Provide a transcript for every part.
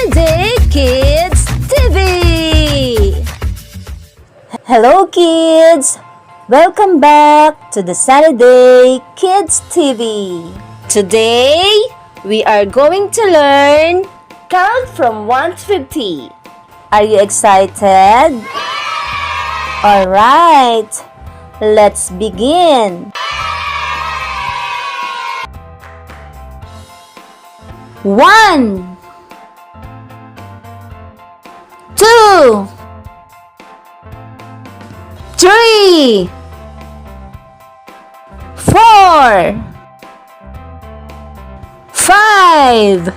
SunnyDay Kids TV! Hello kids! Welcome back to the SunnyDay Kids TV. Today, we are going to learn count from 1 to 50. Are you excited? Alright, let's begin. 1 2 3 4 5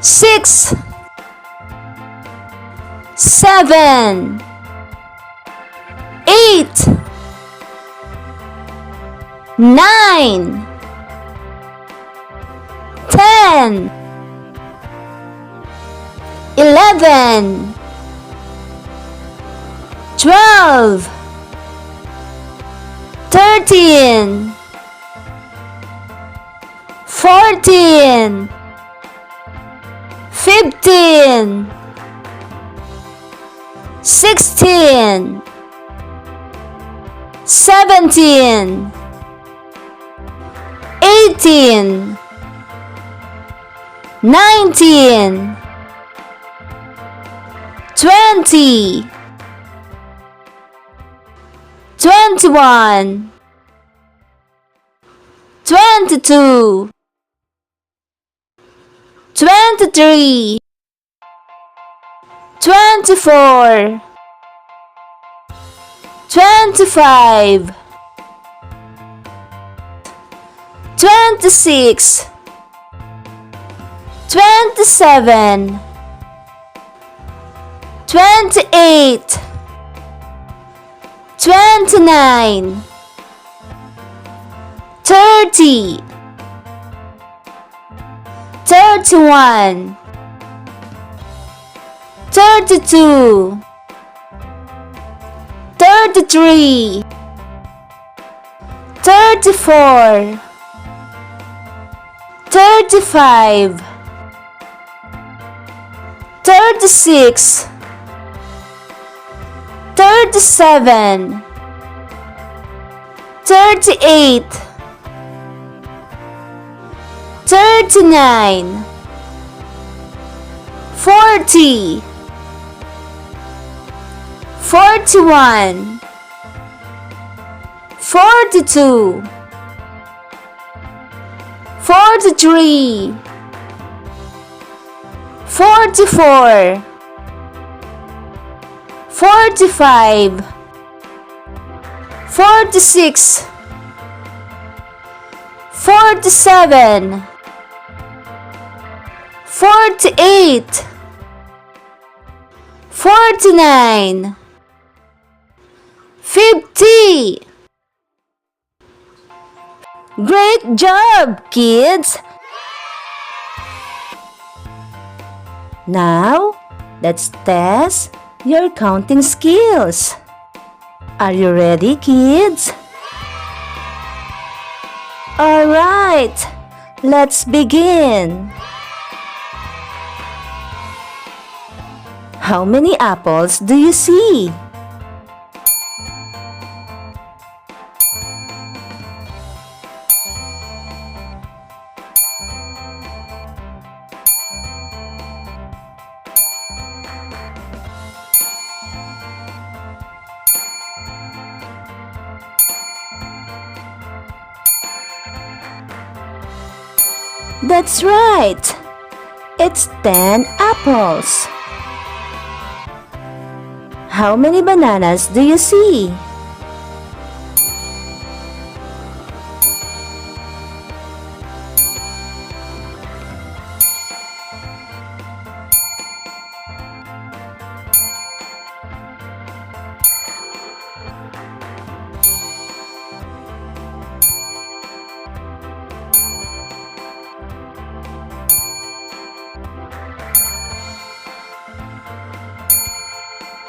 6 7 8 9 10 11 12 13 14 15 16 17 18 19 20 21 22 23 24 25 26 27 28 29 30 31 32 33 34 35 36 37 38 39 40 41 42 43 44 45 46 47 48 49 50. Great job, kids! Now, let's test your counting skills. Are you ready, kids? Alright, let's begin. How many apples do you see? That's right! It's 10 apples. How many bananas do you see?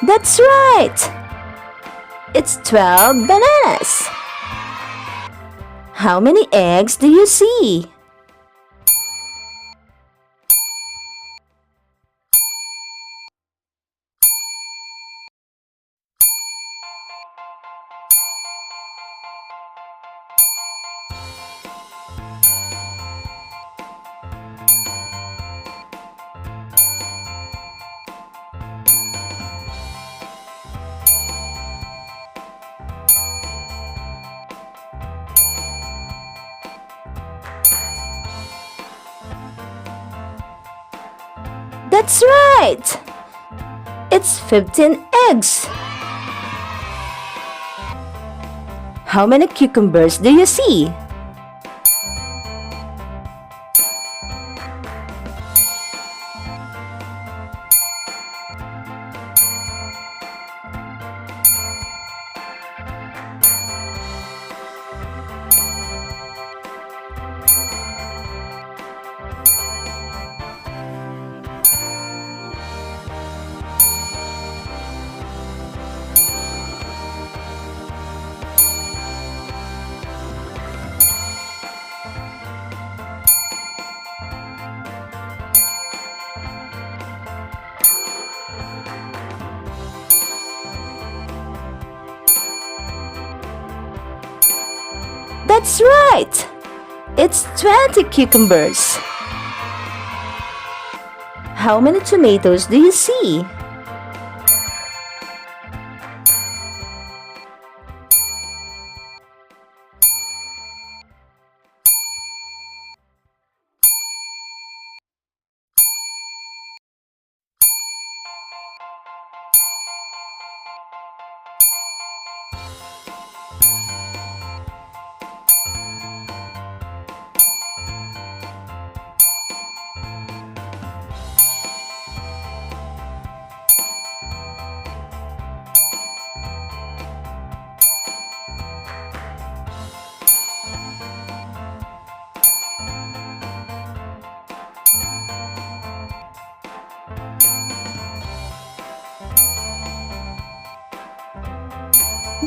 That's right! It's 12 bananas. How many eggs do you see? That's right! It's 15 eggs. How many cucumbers do you see? That's right! It's 20 cucumbers. How many tomatoes do you see?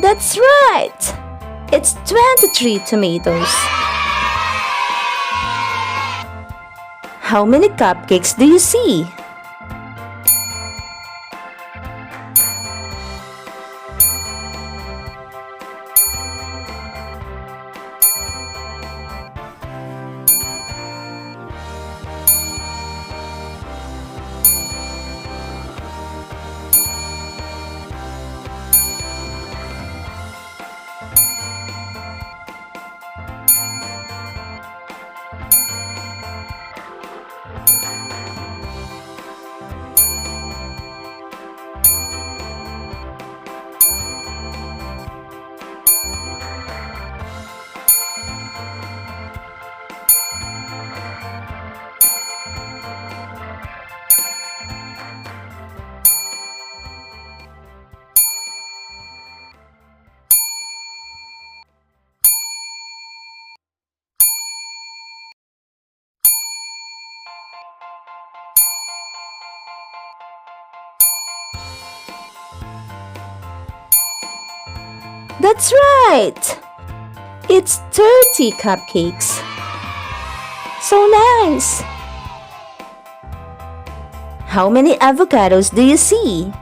That's right! It's 23 tomatoes. How many cupcakes do you see? That's right! It's 30 cupcakes. So nice! How many avocados do you see?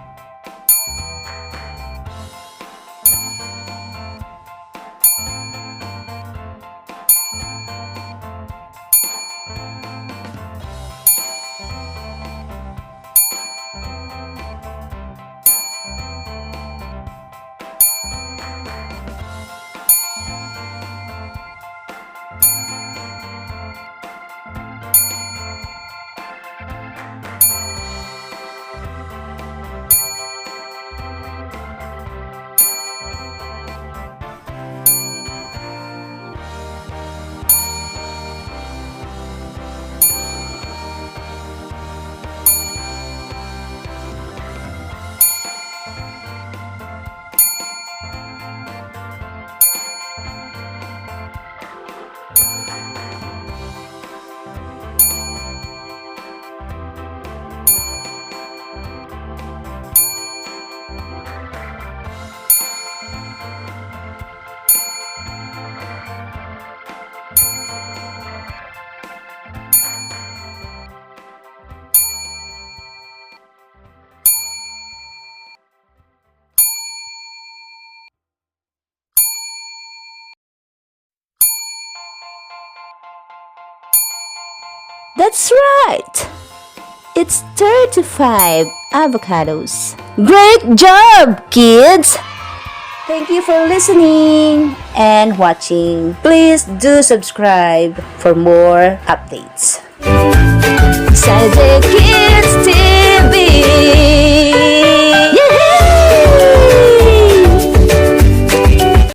That's right! It's 35 avocados. Great job, kids! Thank you for listening and watching. Please do subscribe for more updates. SunnyDay Kids TV.